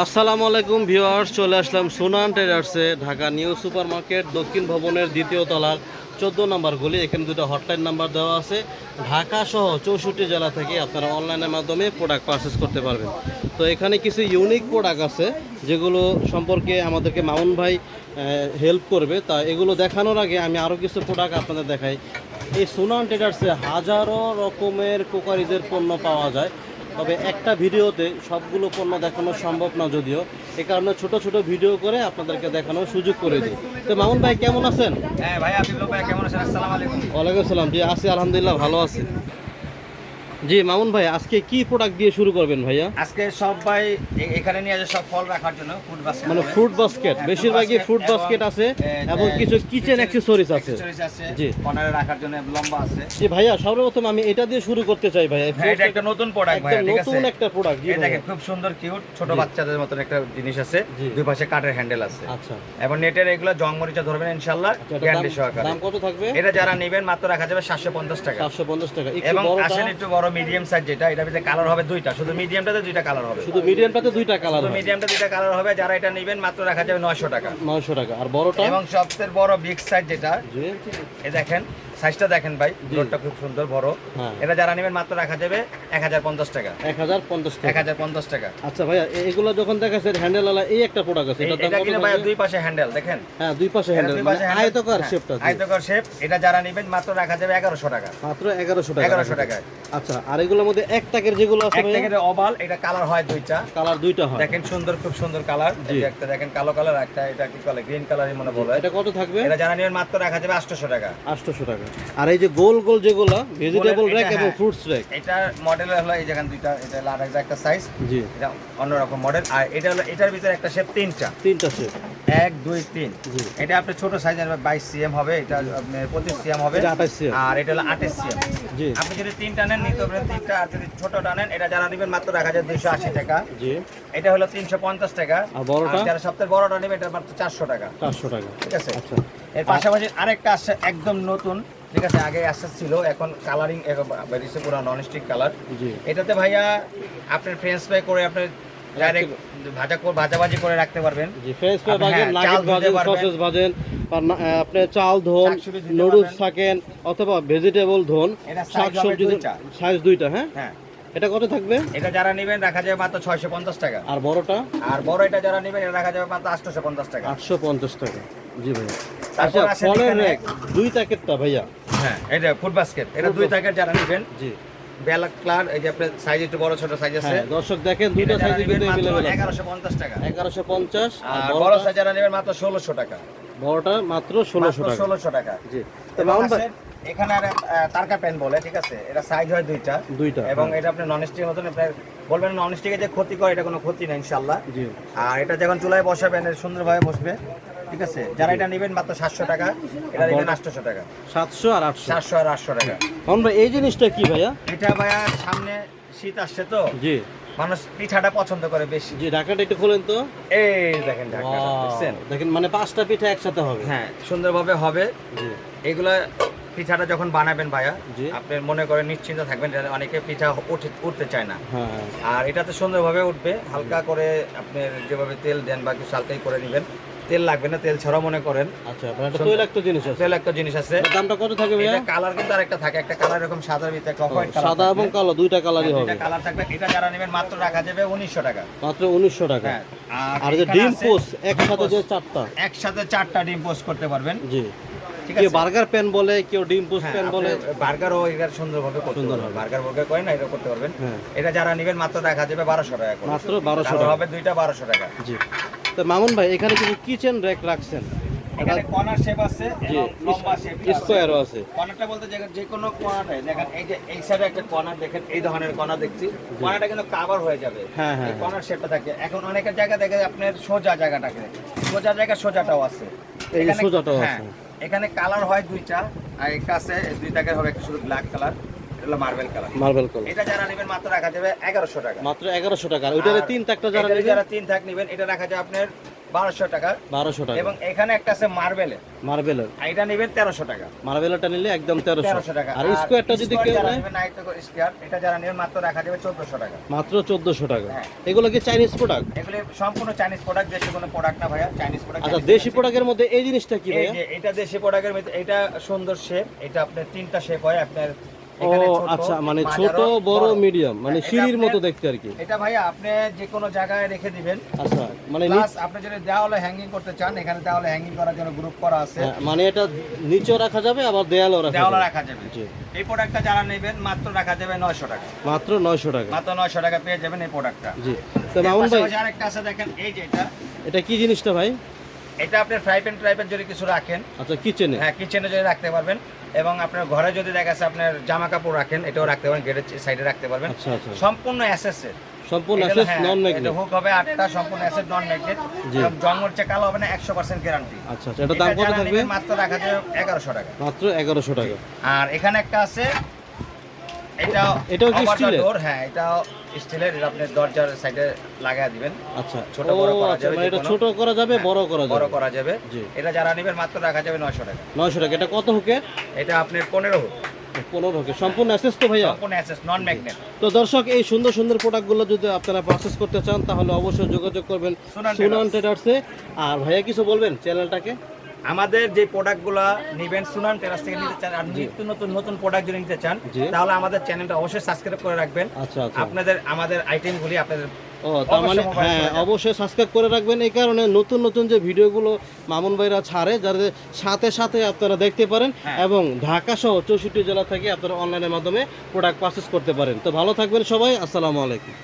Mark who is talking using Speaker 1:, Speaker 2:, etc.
Speaker 1: আসসালামু আলাইকুম ভিউয়ার্স, চলে আসলাম সুনান ট্রেডার্সে, ঢাকা নিউ সুপার মার্কেট দক্ষিণ ভবনের দ্বিতীয় তলার 14 নম্বর গলি। এখানে দুটো হটলাইন নাম্বার দেওয়া আছে। ঢাকা সহ 64 জেলা থেকে আপনারা অনলাইনের মাধ্যমে প্রোডাক্ট পারচেস করতে পারবেন। তো এখানে কিছু ইউনিক প্রোডাক্ট আছে যেগুলো সম্পর্কে আমাদেরকে মামুন ভাই হেল্প করবে। তা এগুলো দেখানোর আগে আমি আরও কিছু প্রোডাক্ট আপনাদের দেখাই। এই সুনান ট্রেডার্সে হাজারো রকমের কোকারিজের পণ্য পাওয়া যায়, তবে একটা ভিডিওতে সবগুলো পণ্য দেখানো সম্ভব না, যদিও এ কারণে ছোট ছোট ভিডিও করে আপনাদেরকে দেখানোর সুযোগ করে দিই। তো মামুন ভাই কেমন আছেন?
Speaker 2: হ্যাঁ ভাই, আপনি ভাই কেমন আছেন? আসসালামু আলাইকুম।
Speaker 1: ওয়ালাইকুম আসসালাম। জি আছি, আলহামদুলিল্লাহ ভালো আছি। জি মামুন ভাই, আজকে কি প্রোডাক্ট দিয়ে শুরু করবেন ভাইয়া?
Speaker 2: আজকে সবাই এখানে নিয়ে আসে সব ফল রাখার জন্য ফুড বাস্কেট,
Speaker 1: মানে ফ্রুট বাস্কেট, বেশিরভাগই ফ্রুট বাস্কেট আছে এবং কিছু কিচেন অ্যাকসেসরিজ আছে।
Speaker 2: জি, কর্নারে রাখার জন্য লম্বা আছে।
Speaker 1: জি ভাইয়া, সর্বপ্রথম আমি এটা দিয়ে শুরু করতে চাই ভাইয়া।
Speaker 2: এটা একটা নতুন প্রোডাক্ট ভাই, ঠিক আছে,
Speaker 1: নতুন একটা প্রোডাক্ট। জি
Speaker 2: দেখেন খুব সুন্দর কিউট ছোট বাচ্চাদের মতন একটা জিনিস আছে। দুই পাশে কাঠের হ্যান্ডেল আছে।
Speaker 1: আচ্ছা,
Speaker 2: এবং নেটের এগুলো জং মরিচা ধরবেন ইনশাআল্লাহ, গ্যারান্টি সহকারে।
Speaker 1: দাম কত থাকবে?
Speaker 2: এটা যারা নেবেন মাত্র রাখা যাবে 750 টাকা।
Speaker 1: 750 টাকা।
Speaker 2: এবং আসেন একটু বড় মিডিয়াম সাইজ, যেটা এটা ভিতরে কালার হবে দুইটা, শুধু মিডিয়ামটাতে দুইটা কালার হবে।
Speaker 1: শুধু মিডিয়ামটাতে দুইটা কালার হবে।
Speaker 2: মিডিয়ামটা দুইটা কালার হবে। যারা এটা নেবেন মাত্র রাখা যাবে 900 টাকা।
Speaker 1: 900 টাকা। আর বড়টা? এবং
Speaker 2: সবচেয়ে বড় বিগ সাইজ যেটা,
Speaker 1: জি
Speaker 2: এই দেখেন সাইজটা দেখেন ভাই, রোডটা খুব সুন্দর বড়। এটা যারা নেবেন মাত্র রাখা যাবে 1050 টাকা।
Speaker 1: 1050 টাকা।
Speaker 2: 1050 টাকা।
Speaker 1: আচ্ছা ভাইয়া, এগুলো যখন দেখাচ্ছে হ্যান্ডেল আলা, এই একটা প্রোডাক্ট আছে,
Speaker 2: এটা দাম কত? ভাই দুই পাশে হ্যান্ডেল দেখেন।
Speaker 1: হ্যাঁ, দুই পাশে হ্যান্ডেল, মানে আয়তাকার শেপটা।
Speaker 2: আয়তাকার শেপ। এটা যারা নেবেন মাত্র রাখা যাবে 1100 টাকা।
Speaker 1: মাত্র 1100 টাকা।
Speaker 2: 1100 টাকা।
Speaker 1: আচ্ছা, আর এগুলোর মধ্যে এক টাকের যেগুলো আছে
Speaker 2: এক টাকের ওভাল, এটা কালার হয় দুইটা।
Speaker 1: কালার দুইটা হয়।
Speaker 2: দেখেন সুন্দর, খুব সুন্দর কালার। এই একটা দেখেন কালো কালার, একটা এটা কি বলে গ্রিন কালারই মনে বলে।
Speaker 1: এটা কত থাকবে?
Speaker 2: এটা যারা নেবেন মাত্র রাখা যাবে 800 টাকা।
Speaker 1: 800 টাকা। আর এই যে গোল গোল যেগুলো ভেজিটেবল র্যাক এবং ফ্রুটস র্যাক,
Speaker 2: এটা মডেল হলো এই যেখানে দুইটা, এটা আরেকটা একটা সাইজ।
Speaker 1: জি,
Speaker 2: এটা অন্যরকম মডেল। আর এটা হলো এটার ভিতরে একটা শেপ তিনটা শেপ, 1 2 3। এটা আপনি ছোট সাইজের 22 সিএম হবে, এটা আপনি 25 সিএম হবে,
Speaker 1: এটা 28 সিএম,
Speaker 2: আর এটা হলো 28 সিএম। জি, আপনি যদি তিনটা নেন নিতে পারেন তিনটা, আর যদি ছোটটা নেন এটা যারা নেবেন মাত্র রাখা যায় 280 টাকা। জি, এটা হলো 350 টাকা। আর বড়টা, যারা সবচেয়ে বড়টা নেবে এটা মাত্র 400 টাকা। 400 টাকা, ঠিক আছে। আচ্ছা, এর পাশাপাশি আরেকটা আসছে একদম নতুন, ঠিক আছে, আগে আসছে ছিল, এখন কালারিং বেরিয়েছে পুরো নন স্টিক কালার। এটাতে ভাইয়া আপনার ফ্রেঞ্চ ফ্রাই করে আপনি ডাইরেক্ট ভাজাভাজি করে রাখতে পারবেন। জি, ফ্রেঞ্চ ফ্রাই ভাজেন, নাগেট ভাজেন, সসেজ ভাজেন, আর আপনি চাল ধোন, নুডলস থাকেন, অথবা ভেজিটেবল ধোন, শাকসবজি সাইজ দুইটা। হ্যাঁ হ্যাঁ। এটা কত থাকবে? এটা যারা নেবেন রাখা যাবে মাত্র 650 টাকা। আর বড়টা? আর বড় এটা যারা নেবেন এটা রাখা যাবে মাত্র 850 টাকা। 850 টাকা। জি ভাই। আচ্ছা, ফলের র‍্যাক দুই প্যাকেটটা ভাইয়া। হ্যাঁ, এটা ফুড বাস্কেট, এটা দুই প্যাকেট যারা নেবেন। জি, ব্ল্যাক কালার, এই যে আপনার সাইজ একটু বড় ছোট সাইজ আছে। দর্শক দেখেন দুইটা সাইজে কিন্তু अवेलेबल আছে। 1150 টাকা। 1150। আর বড় সাইজ যারা নেবেন মাত্র 1600 টাকা। বড়টা মাত্র 1600 টাকা। 1600 টাকা। জি। তো মাউন্ট ভাই এখানে আর তারকা পেন বলে, ঠিক আছে, এটা সাইজ হয় দুইটা এবং এটা আপনি নন স্টিকের মতন, আপনি বলবেন নন স্টিকে যে ক্ষতি করে, এটা কোনো ক্ষতি না ইনশাআল্লাহ। জি। আর এটা যখন চুলায় বসাবেন সুন্দরভাবে বসবে, ঠিক আছে। যারা এটা নেবেন মাত্র 700 টাকা, এটা নেবেন 800 টাকা। 700 আর 800। 700 আর 800 টাকা। আমরা এই জিনিসটা কি ভাইয়া? এটা ভাইয়া সামনে শীত আসছে তো, জি, মানুষ পিঠাটা পছন্দ করে বেশি। জি, ঢাকাটা একটু খুলেন তো। এই দেখেন ঢাকাটা, দেখছেন? দেখেন মানে 5টা পিঠা একসাথে হবে। হ্যাঁ, সুন্দরভাবে হবে। জি, এগুলা পিঠাটা যখন বানাবেন ভাইয়া, আপনি মনে করেন নিশ্চিন্ত থাকবেন, অনেকে পিঠা উঠতে চায় না। আর এটাতে সুন্দরভাবে উঠবে। হালকা করে আপনি যেভাবে তেল দেন বা কিছু হালকাই করে নেবেন, তেল লাগবে না, তেল ছাড়াও মনে করেন। আচ্ছা, তৈলাক্ত জিনিস আছে, তৈলাক্ত জিনিস আছে। দামটা কত থাকে ভাইয়া? এটা কালার কিন্তু আরেকটা থাকে, একটা কালার এরকম সাদার ভিতরে একটা হোয়াইট কালার, সাদা এবং কালো দুইটা কালারই হবে। দুইটা কালার থাকবে। এটা যারা নেবেন মাত্র রাখা যাবে 1900 টাকা। মাত্র 1900 টাকা। হ্যাঁ। আর যে ডিম পোস্ট একসাথে যে একসাথে 4টা ডিম পোস্ট করতে পারবেন। জি, কেউ বার্গার প্যান বলে, কেউ ডিম পোস্ট প্যান বলে। বার্গারও এটা সুন্দরভাবে করতে পারবেন, বার্গার করে না, এটা করতে পারবেন। এটা যারা নেবেন মাত্র রাখা যাবে 1200 টাকা করে। মাত্র 1200 টাকা হবে, দুইটা 1200 টাকা। জি। তো মামুন ভাই এখানে কিছু কিচেন র‍্যাক রাখছেন, এখানে কর্নার শেপ আছে এবং লম্বা শেপ, স্কয়ারও আছে। কর্নারটা বলতে যে কোনো কর্নারে দেখেন, এই যে এই সাইডে একটা কর্নার দেখেন, এই ধরনের কর্নার দেখছি, কর্নারটা কিন্তু কভার হয়ে যাবে। হ্যাঁ হ্যাঁ, এই কর্নার শেপটা থাকে। এখন অনেকের জায়গা দেখে আপনার সোজা জায়গাটাকে, সোজাটাও আছে, এই সোজাটাও আছে। এখানে কালার হয় দুইটা, আর এই কাছে দুই টাকার হবে একটা শুধু ব্ল্যাক কালার, এটা হলো মার্বেল কালার। এটা যারা নেবেন মাত্র রাখা যাবে 1100 টাকা। মাত্র 1100 টাকা। আর ওইটারে তিন থাকটা যারা তিন থাক নেবেন, এটা রাখা যাবে আপনার 1200 টাকা।
Speaker 1: 1200 টাকা।
Speaker 2: এবং এখানে একটা আছে মার্বেলের, এটা নেবেন 1300 টাকা।
Speaker 1: মার্বেলটা নিলে একদম 1300
Speaker 2: টাকা।
Speaker 1: আর স্কয়ারটা যদি কেউ নেয়,
Speaker 2: স্কয়ার এটা যারা নেবেন মাত্র রাখা যাবে 1400 টাকা।
Speaker 1: মাত্র 1400 টাকা।
Speaker 2: হ্যাঁ।
Speaker 1: এগুলো কি চাইনিজ প্রোডাক্ট?
Speaker 2: এগুলো সম্পূর্ণ চাইনিজ প্রোডাক্ট, দেশি কোনো প্রোডাক্ট না ভাইয়া, চাইনিজ প্রোডাক্ট।
Speaker 1: আচ্ছা, দেশি প্রোডাক্টের মধ্যে এই জিনিসটা কি ভাইয়া?
Speaker 2: এই যে এটা দেশি প্রোডাক্টের মধ্যে এটা সুন্দর শেপ, এটা আপনার তিনটা শেপ হয় আপনার।
Speaker 1: ও আচ্ছা, মানে ছোট বড় মিডিয়াম, মানে সিঁড়ির মতো দেখতে আর কি।
Speaker 2: এটা ভাইয়া আপনি যে কোনো জায়গায় রেখে দিবেন।
Speaker 1: আচ্ছা, মানে
Speaker 2: প্লাস আপনি যদি দেওয়ালে হ্যাঙ্গিং করতে চান, এখানে দেওয়ালে হ্যাঙ্গিং করার জন্য গ্রুপ করা আছে।
Speaker 1: মানে এটা নিচেও রাখা যাবে আবার দেয়ালেও
Speaker 2: রাখা যাবে। এই প্রোডাক্টটা যারা নেবেন মাত্র রাখা যাবে 900 টাকা।
Speaker 1: মাত্র 900 টাকা।
Speaker 2: মাত্র 900 টাকা পেয়ে যাবেন এই প্রোডাক্টটা।
Speaker 1: জি। তো মামুন ভাই,
Speaker 2: আরেকটা আছে দেখেন, এই যে
Speaker 1: এটা কি জিনিসটা ভাই?
Speaker 2: এটা আপনার ফ্রাই প্যান টাইপের যদি কিছু রাখেন,
Speaker 1: আচ্ছা, কিচেনে।
Speaker 2: হ্যাঁ, কিচেনে যদি রাখতে পারবেন। এবং আপনার ঘরে যদি দেখা যাচ্ছে আপনার জামা কাপড় রাখেন, এটাও রাখতে পারেন, গেটের সাইডে রাখতে পারবেন।
Speaker 1: আচ্ছা আচ্ছা,
Speaker 2: সম্পূর্ণ এসএস এর,
Speaker 1: সম্পূর্ণ এসএস নন ম্যাগনেট।
Speaker 2: এটা হুক হবে 8টা, সম্পূর্ণ এসএস নন ম্যাগনেট। এবং জংমরচে কালো হবে না, 100% গ্যারান্টি।
Speaker 1: আচ্ছা আচ্ছা, এটা দাম কত থাকবে?
Speaker 2: মাত্র রাখা যাবে 1100 টাকা।
Speaker 1: মাত্র 1100 টাকা।
Speaker 2: আর এখানে একটা আছে,
Speaker 1: এটাও কি স্টিলের?
Speaker 2: হ্যাঁ, এটাও স্টিলের। এটা আপনি দরজার সাইডে লাগায় দিবেন।
Speaker 1: আচ্ছা,
Speaker 2: ছোট বড় করা যাবে।
Speaker 1: মানে এটা ছোট করা যাবে, বড় করা যাবে।
Speaker 2: বড় করা যাবে।
Speaker 1: জি।
Speaker 2: এটা যারা নেবেন মাত্র রাখা যাবে 900 টাকা।
Speaker 1: 900 টাকা। এটা কত হুকের?
Speaker 2: এটা আপনার 15 হুক।
Speaker 1: 15 হুকের সম্পূর্ণ এসএস তো ভাইয়া?
Speaker 2: সম্পূর্ণ এসএস নন ম্যাগনেট।
Speaker 1: তো দর্শক, এই সুন্দর সুন্দর প্রোডাক্টগুলো যদি আপনারা পারচেজ করতে চান তাহলে অবশ্যই যোগাযোগ করবেন সুনান ট্রেডার্সে। আর ভাইয়া কিছু বলবেন চ্যানেলটাকে?
Speaker 2: আমাদের যে প্রোডাক্টগুলো নেবেন সুনান টেরাস থেকে নিতে চান, আর নিত্য নতুন নতুন প্রোডাক্ট যদি নিতে চান, তাহলে আমাদের চ্যানেলটা অবশ্যই সাবস্ক্রাইব করে রাখবেন।
Speaker 1: আচ্ছা আচ্ছা,
Speaker 2: আমাদের আইটেমগুলি আপনাদের
Speaker 1: তার মানে হ্যাঁ, অবশ্যই সাবস্ক্রাইব করে রাখবেন। এই কারণে নতুন নতুন যে ভিডিওগুলো মামুন ভাইরা ছাড়ে, যাদের সাথে সাথে আপনারা দেখতে পারেন। এবং ঢাকা সহ 64 জেলা থেকে আপনারা অনলাইনের মাধ্যমে প্রোডাক্ট পারচেজ করতে পারেন। তো ভালো থাকবেন সবাই, আসসালামু আলাইকুম।